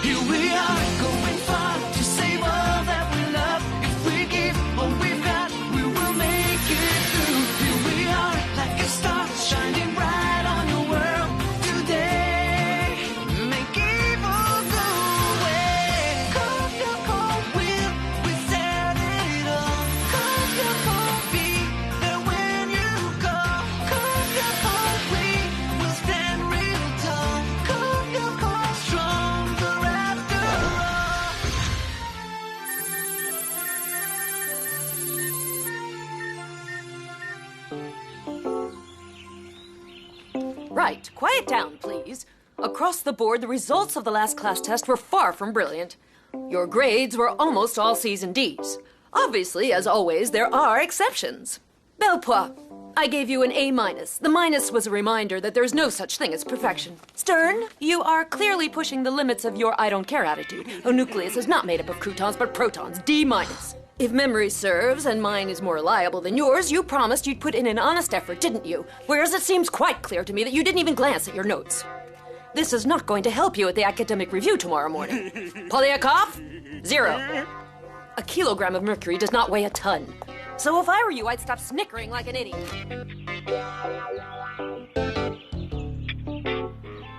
Here we are, going far to save all that we love. If we give all we've got, we will make it through. Here we are, like a star, shining bright on your world today. Make evil go away. Cold your cold will, we set it all. Cold your cold, be there when you go. Cold your cold, we will stand real tall. Cold your cold, stronger after all. Right, quiet down, please. Across the board, the results of the last class test were far from brilliant. Your grades were almost all C's and D's. Obviously, as always, there are exceptions. Belpois, I gave you an A-. The minus was a reminder that there's no such thing as perfection. Stern, you are clearly pushing the limits of your I don't care attitude. A nucleus is not made up of croutons, but protons. D-. If memory serves, and mine is more reliable than yours, you promised you'd put in an honest effort, didn't you? Whereas it seems quite clear to me that you didn't even glance at your notes. This is not going to help you at the academic review tomorrow morning. Polyakov? 0. A kilogram of mercury does not weigh a ton. So if I were you, I'd stop snickering like an idiot.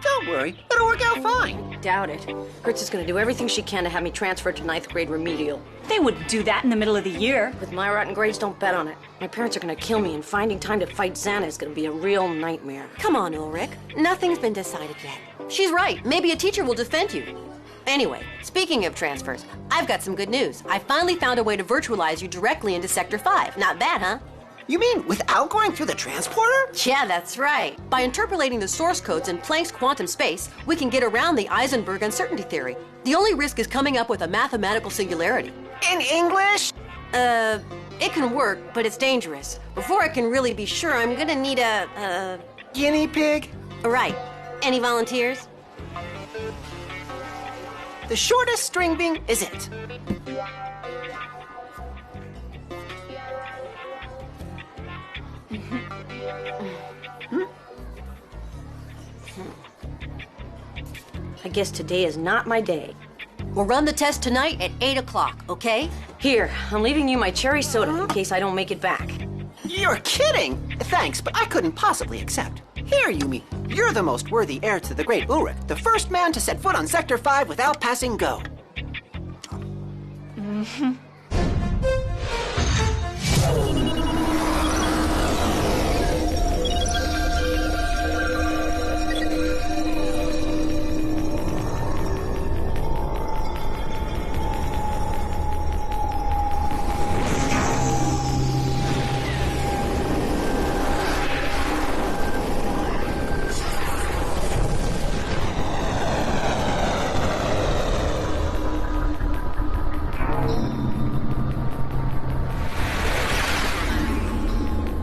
Don't worry, it'll work out fine. Doubt it. Hertz is going to do everything she can to have me transferred to 9th grade remedial. They wouldn't do that in the middle of the year. With my rotten grades, don't bet on it. My parents are going to kill me, and finding time to fight Xana is going to be a real nightmare. Come on, Ulrich. Nothing's been decided yet. She's right. Maybe a teacher will defend you. Anyway, speaking of transfers, I've got some good news. I finally found a way to virtualize you directly into Sector 5. Not bad, huh? You mean without going through the transporter? Yeah, that's right. By interpolating the source codes in Planck's quantum space, we can get around the Heisenberg uncertainty theory. The only risk is coming up with a mathematical singularity. In English? It can work, but it's dangerous. Before I can really be sure, I'm gonna need a Guinea pig? Right. Any volunteers? The shortest string being is it. I guess today is not my day. We'll run the test tonight at 8 o'clock, okay? Here, I'm leaving you my cherry soda in case I don't make it back. You're kidding! Thanks, but I couldn't possibly accept. Here, Yumi, you're the most worthy heir to the great Ulrich, the first man to set foot on Sector 5 without passing go.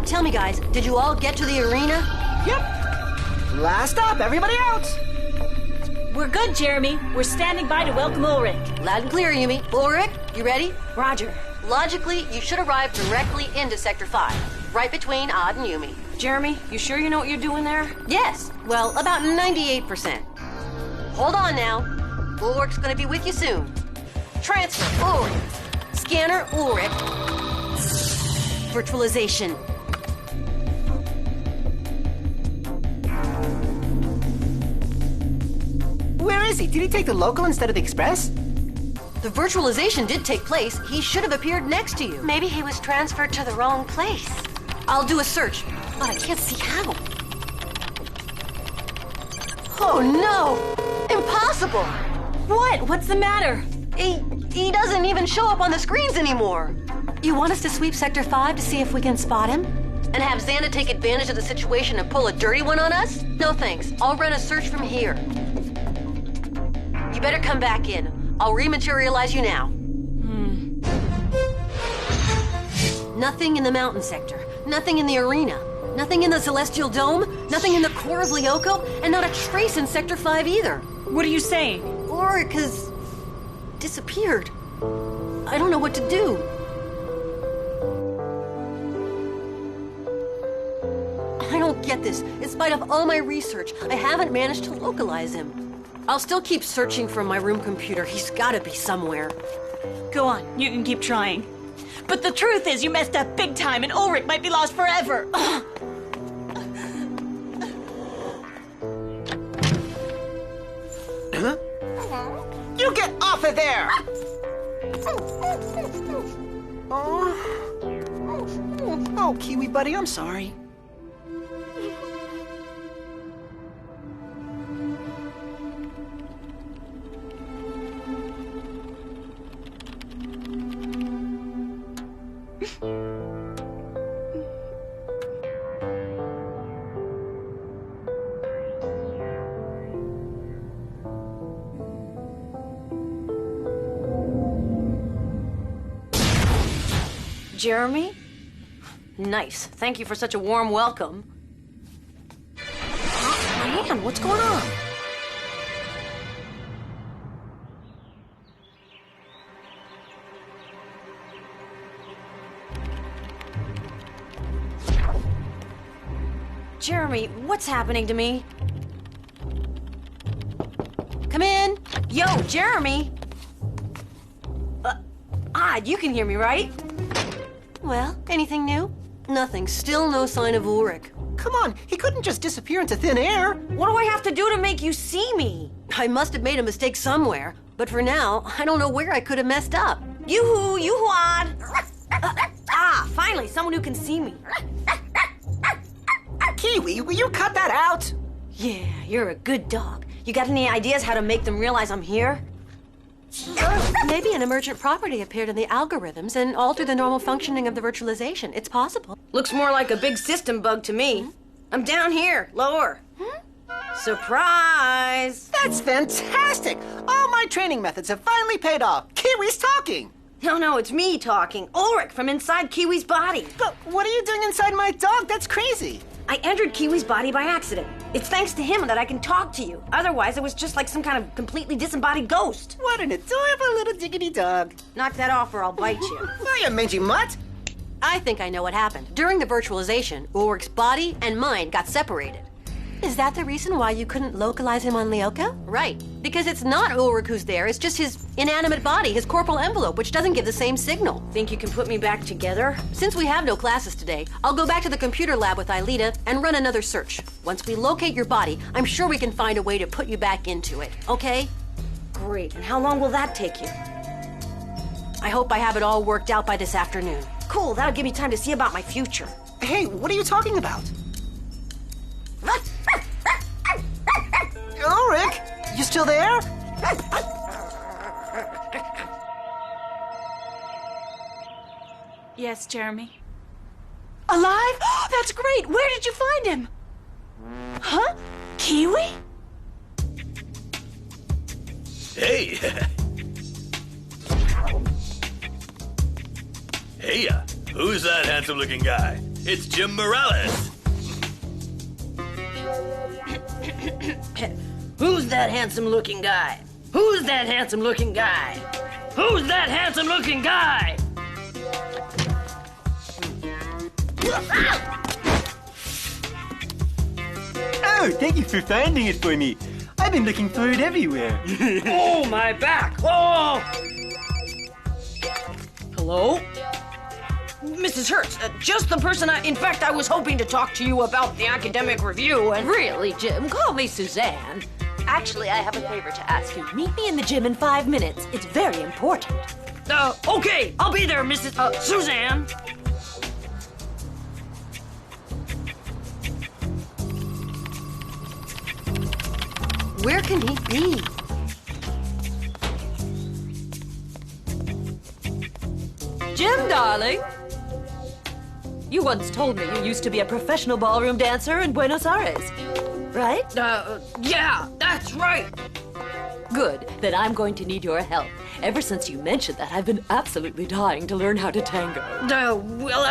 Tell me, guys, did you all get to the arena? Yep. Last stop, everybody out! We're good, Jeremy. We're standing by to welcome Ulrich. Loud and clear, Yumi. Ulrich, you ready? Roger. Logically, you should arrive directly into Sector 5, right between Odd and Yumi. Jeremy, you sure you know what you're doing there? Yes, well, about 98%. Hold on now. Ulrich's gonna be with you soon. Transfer, Ulrich. Scanner, Ulrich. Virtualization. Where is he? Did he take the local instead of the express? The virtualization did take place. He should have appeared next to you. Maybe he was transferred to the wrong place. I'll do a search, but I can't see how. Oh no! Impossible! What? What's the matter? He doesn't even show up on the screens anymore. You want us to sweep Sector 5 to see if we can spot him? And have Xana take advantage of the situation and pull a dirty one on us? No thanks. I'll run a search from here. You better come back in. I'll rematerialize you now. Nothing in the mountain sector. Nothing in the arena. Nothing in the celestial dome. Nothing in the core of Lyoko. And not a trace in Sector 5 either. What are you saying? Ulrich has disappeared. I don't know what to do. I don't get this. In spite of all my research, I haven't managed to localize him. I'll still keep searching for my room computer. He's gotta be somewhere. Go on, you can keep trying. But the truth is, you messed up big time, and Ulrich might be lost forever. Huh? You get off of there! Oh, Kiwi buddy, I'm sorry. Jeremy? Nice. Thank you for such a warm welcome. My hand, what's going on? Jeremy, what's happening to me? Come in. Yo, Jeremy. Odd, you can hear me, right? Well, anything new? Nothing. Still no sign of Ulrich. Come on, he couldn't just disappear into thin air. What do I have to do to make you see me? I must have made a mistake somewhere, but for now, I don't know where I could have messed up. Yoo-hoo, odd. Finally, someone who can see me. Kiwi, will you cut that out? Yeah, you're a good dog. You got any ideas how to make them realize I'm here? Maybe an emergent property appeared in the algorithms and altered the normal functioning of the virtualization. It's possible. Looks more like a big system bug to me. I'm down here, lower. Surprise! That's fantastic! All my training methods have finally paid off. Kiwi's talking! No, it's me talking. Ulrich from inside Kiwi's body. But what are you doing inside my dog? That's crazy. I entered Kiwi's body by accident. It's thanks to him that I can talk to you. Otherwise, it was just like some kind of completely disembodied ghost. What an adorable little diggity dog. Knock that off or I'll bite you. Oh, you mangy mutt! I think I know what happened. During the virtualization, Ulrich's body and mind got separated. Is that the reason why you couldn't localize him on Lyoko? Right. Because it's not Ulrich who's there, it's just his inanimate body, his corporal envelope, which doesn't give the same signal. Think you can put me back together? Since we have no classes today, I'll go back to the computer lab with Aelita and run another search. Once we locate your body, I'm sure we can find a way to put you back into it, okay? Great. And how long will that take you? I hope I have it all worked out by this afternoon. Cool, that'll give me time to see about my future. Hey, what are you talking about? Ulrich, you still there? Yes, Jeremy. Alive? Oh, that's great! Where did you find him? Huh? Kiwi? Hey! Hey, who's that handsome-looking guy? It's Jim Morales. Who's that handsome-looking guy? Who's that handsome-looking guy? Who's that handsome-looking guy? Oh, thank you for finding it for me. I've been looking for it everywhere. Oh, my back! Oh! Hello? Mrs. Hertz, just the person in fact, I was hoping to talk to you about the academic review and... Really, Jim? Call me Suzanne. Actually, I have a favor to ask you. Meet me in the gym in 5 minutes. It's very important. Okay, I'll be there, Mrs. Suzanne. Where can he be? Jim, darling. You once told me you used to be a professional ballroom dancer in Buenos Aires, right? Yeah, that's right. Good. Then I'm going to need your help. Ever since you mentioned that, I've been absolutely dying to learn how to tango.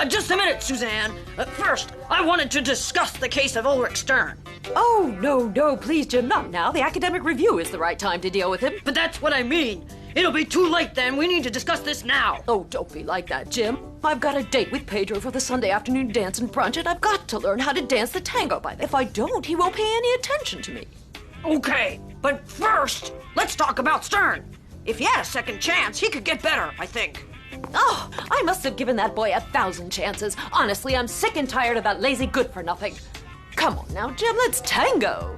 Just a minute, Suzanne. First, I wanted to discuss the case of Ulrich Stern. Oh, no, please, Jim, not now. The academic review is the right time to deal with him. But that's what I mean. It'll be too late then. We need to discuss this now. Oh, don't be like that, Jim. I've got a date with Pedro for the Sunday afternoon dance and brunch, and I've got to learn how to dance the tango by then. If I don't, he won't pay any attention to me. Okay, But first, let's talk about Stern. If he had a second chance, he could get better, I think. Oh, I must have given that boy 1,000 chances. Honestly, I'm sick and tired of that lazy good-for-nothing. Come on now, Jim, let's tango.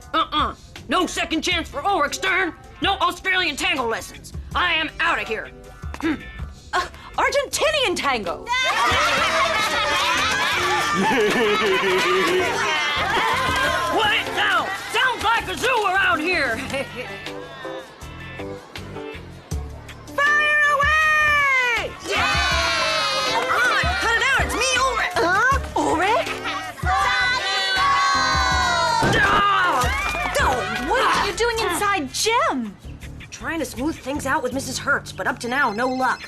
No second chance for Ulrich Stern. No Australian tango lessons. I am out of here. Argentinian tango. Quiet down. Sounds like a zoo around here. Fire away! Cut it out. It's me, Ulrich. Ulrich? What are you doing inside Jim? Trying to smooth things out with Mrs. Hertz, but up to now, no luck.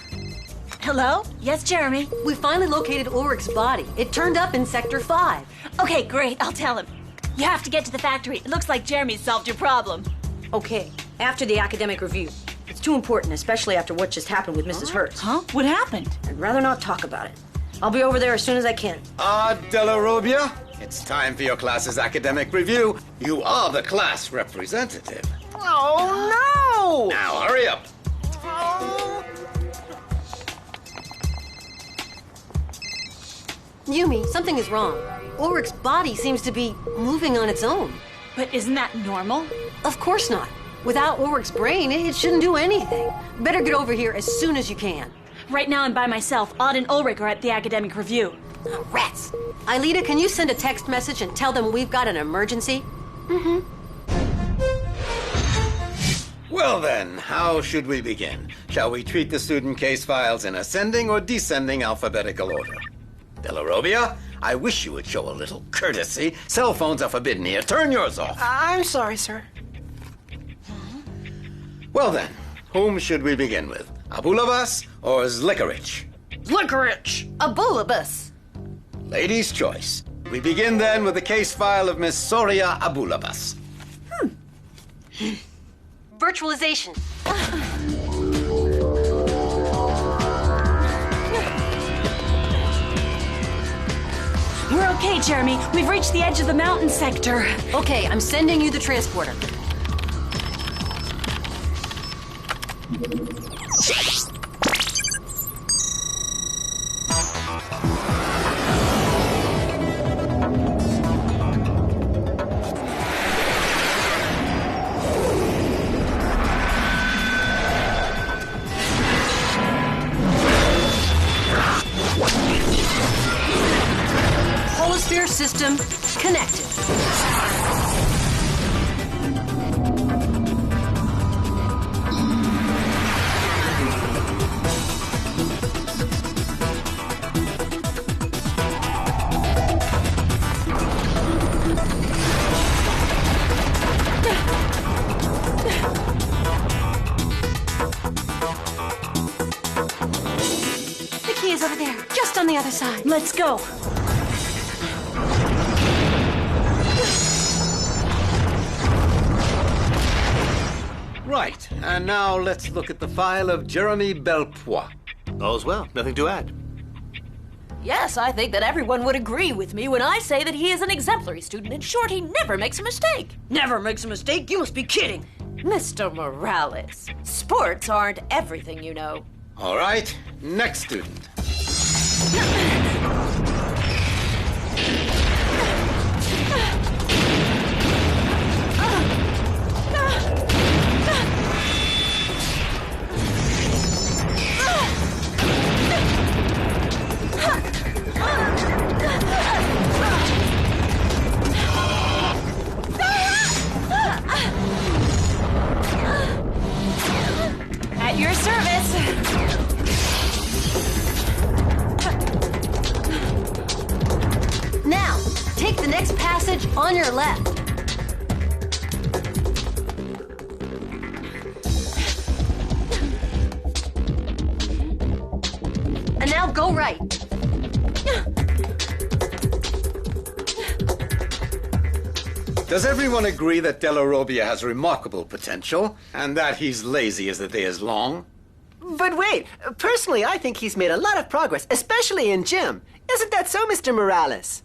Hello? Yes, Jeremy? We finally located Ulrich's body. It turned up in Sector 5. Okay, great. I'll tell him. You have to get to the factory. It looks like Jeremy's solved your problem. Okay, after the academic review. It's too important, especially after what just happened with Mrs. Hertz. Huh? What happened? I'd rather not talk about it. I'll be over there as soon as I can. Della Robbia, it's time for your class's academic review. You are the class representative. Oh, no! Now, hurry up. Yumi, something is wrong. Ulrich's body seems to be moving on its own. But isn't that normal? Of course not. Without Ulrich's brain, it shouldn't do anything. Better get over here as soon as you can. Right now I'm by myself. Odd and Ulrich are at the academic review. Rats! Aelita, can you send a text message and tell them we've got an emergency? Well then, how should we begin? Shall we treat the student case files in ascending or descending alphabetical order? Della Robbia, I wish you would show a little courtesy. Cell phones are forbidden here. Turn yours off. I'm sorry, sir. Well then, whom should we begin with? Abulabas or Zlikarich? Licorice! Abulabus. Lady's choice. We begin then with the case file of Miss Soria Abulabas. Virtualization. We're okay, Jeremy. We've reached the edge of the mountain sector. Okay, I'm sending you the transporter. Holosphere system connected. The key is over there, just on the other side. Let's go. Right, and now let's look at the file of Jeremy Belpois. All's well. Nothing to add. Yes, I think that everyone would agree with me when I say that he is an exemplary student. In short, he never makes a mistake. Never makes a mistake? You must be kidding. Mr. Morales, sports aren't everything, you know. All right, next student. At your service. Now, take the next passage on your left. And now go right. Does everyone agree that Della Robbia has remarkable potential, and that he's lazy as the day is long? But wait, personally, I think he's made a lot of progress, especially in gym. Isn't that so, Mr. Morales?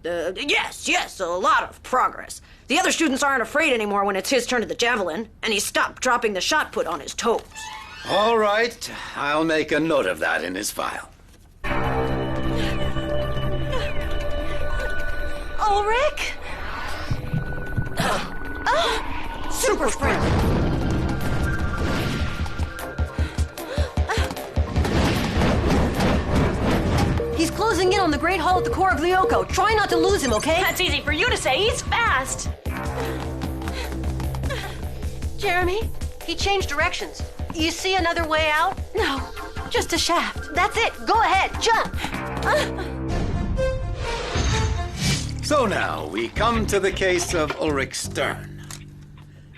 Yes, a lot of progress. The other students aren't afraid anymore when it's his turn to the javelin, and he stopped dropping the shot put on his toes. All right, I'll make a note of that in his file. Ulrich? Super sprint! He's closing in on the Great Hall at the core of Lyoko. Try not to lose him, okay? That's easy for you to say. He's fast. Jeremy, he changed directions. You see another way out? No, just a shaft. That's it. Go ahead. Jump. So now we come to the case of Ulrich Stern.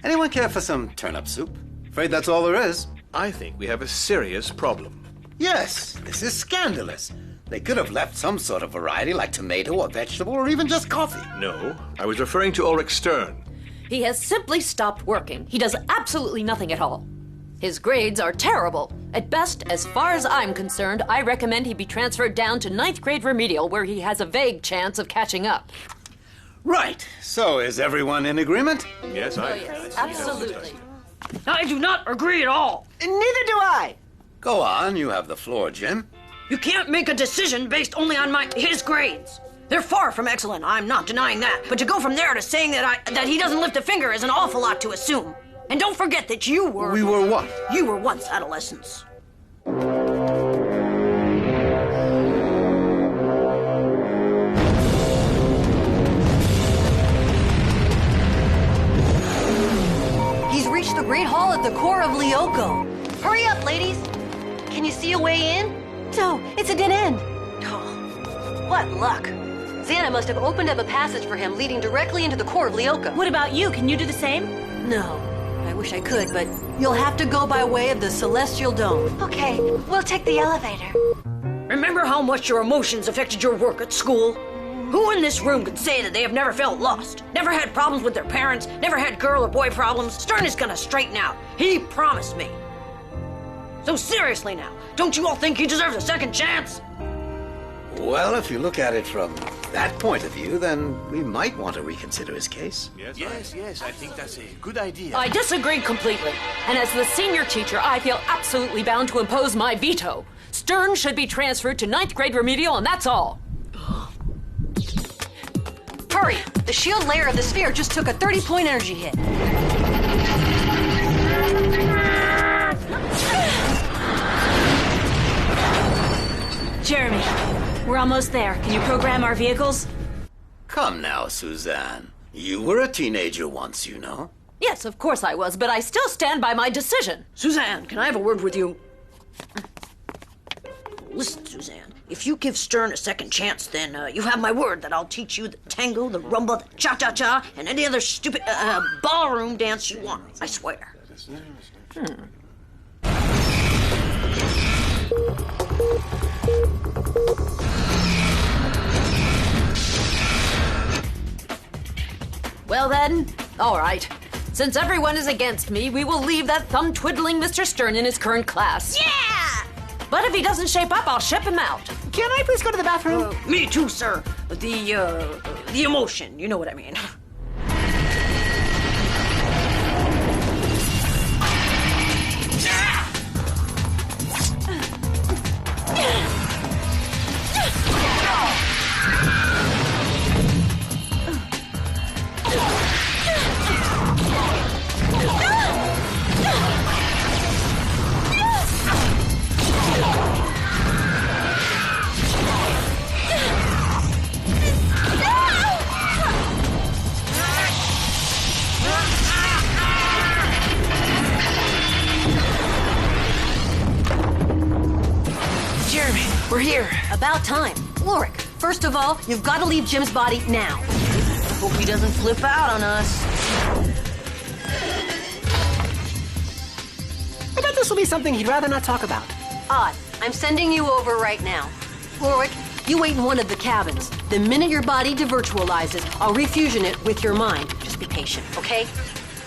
Anyone care for some turnip soup? Afraid that's all there is. I think we have a serious problem. Yes, this is scandalous. They could have left some sort of variety like tomato or vegetable or even just coffee. No, I was referring to Ulrich Stern. He has simply stopped working. He does absolutely nothing at all. His grades are terrible. At best, as far as I'm concerned, I recommend he be transferred down to 9th grade remedial, where he has a vague chance of catching up. Right. So is everyone in agreement? Yes, Absolutely. I do not agree at all. Neither do I. Go on, you have the floor, Jim. You can't make a decision based only on his grades. They're far from excellent, I'm not denying that. But to go from there to saying that he doesn't lift a finger is an awful lot to assume. And don't forget that We were what? You were once adolescents. He's reached the Great Hall at the core of Lyoko. Hurry up, ladies. Can you see a way in? No, it's a dead end. Oh, what luck. Xana must have opened up a passage for him leading directly into the core of Lyoko. What about you? Can you do the same? No, I wish I could, but you'll have to go by way of the Celestial Dome. Okay, we'll take the elevator. Remember how much your emotions affected your work at school? Who in this room could say that they have never felt lost, never had problems with their parents, never had girl or boy problems? Stern is gonna straighten out. He promised me. So seriously now, don't you all think he deserves a second chance? Well, if you look at it from that point of view, then we might want to reconsider his case. Yes, I think that's a good idea. I disagree completely. And as the senior teacher, I feel absolutely bound to impose my veto. Stern should be transferred to 9th grade remedial, and that's all. Hurry! The shield layer of the sphere just took a 30-point energy hit. Jeremy, we're almost there. Can you program our vehicles? Come now, Suzanne. You were a teenager once, you know. Yes, of course I was, but I still stand by my decision. Suzanne, can I have a word with you? Listen, Suzanne, if you give Stern a second chance, then you have my word that I'll teach you the tango, the rumba, the cha-cha-cha, and any other stupid ballroom dance you want. I swear. Well then, all right. Since everyone is against me, we will leave that thumb-twiddling Mr. Stern in his current class. Yeah! But if he doesn't shape up, I'll ship him out. Can I please go to the bathroom? Me too, sir. The emotion, you know what I mean. Jeremy, we're here. About time. Ulrich, first of all, you've got to leave Jim's body now. Hope he doesn't flip out on us. I bet this will be something he'd rather not talk about. Odd, I'm sending you over right now. Ulrich, you wait in one of the cabins. The minute your body devirtualizes, I'll refusion it with your mind. Just be patient, okay?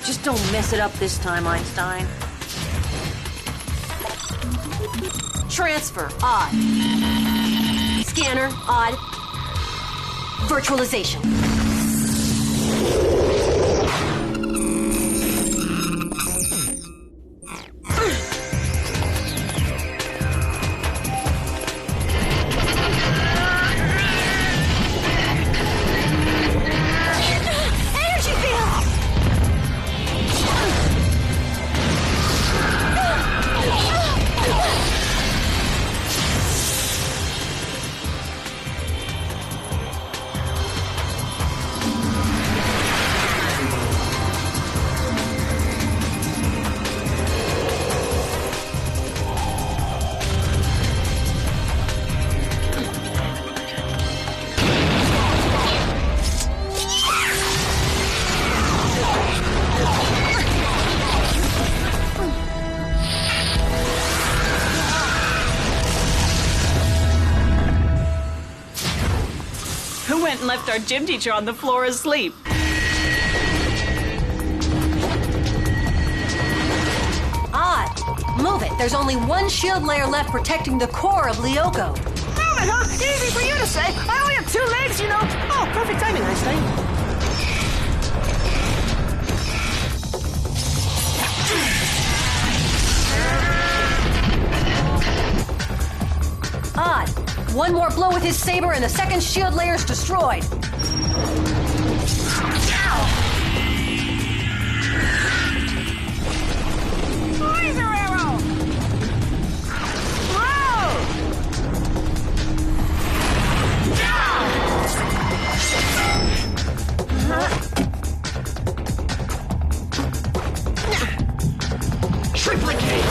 Just don't mess it up this time, Einstein. Transfer, odd. Scanner, odd. Virtualization. Energy field! Who went and left our gym teacher on the floor asleep? Odd. Move it. There's only one shield layer left protecting the core of Lyoko. Move it, huh? Easy for you to say. I only have 2 legs, you know. Oh, perfect timing, Einstein. Odd. One more blow with his saber and the second shield layer's destroyed. Laser arrow! Whoa! Triplicate!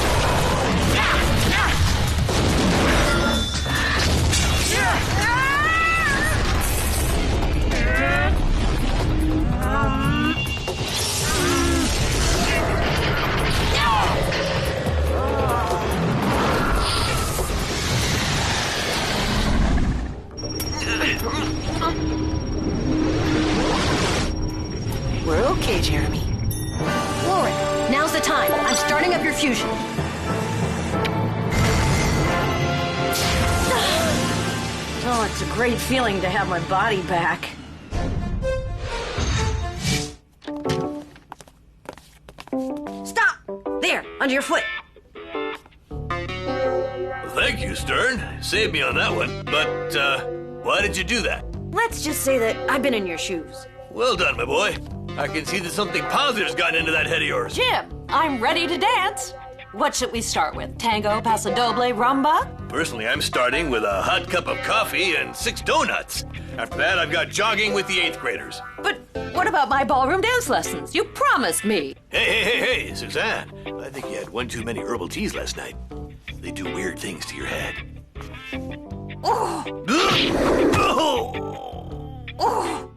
We're okay, Jeremy. Warren, now's the time. I'm starting up your fusion. Oh, it's a great feeling to have my body back. Stop! There, under your foot. Thank you, Stern. Saved me on that one. But, why did you do that? Let's just say that I've been in your shoes. Well done, my boy. I can see that something positive's gotten into that head of yours. Jim, I'm ready to dance. What should we start with? Tango, paso doble, rumba? Personally, I'm starting with a hot cup of coffee and 6 donuts. After that, I've got jogging with the 8th graders. But what about my ballroom dance lessons? You promised me. Hey, Suzanne. I think you had one too many herbal teas last night. They do weird things to your head. Oh! Oh! Oh!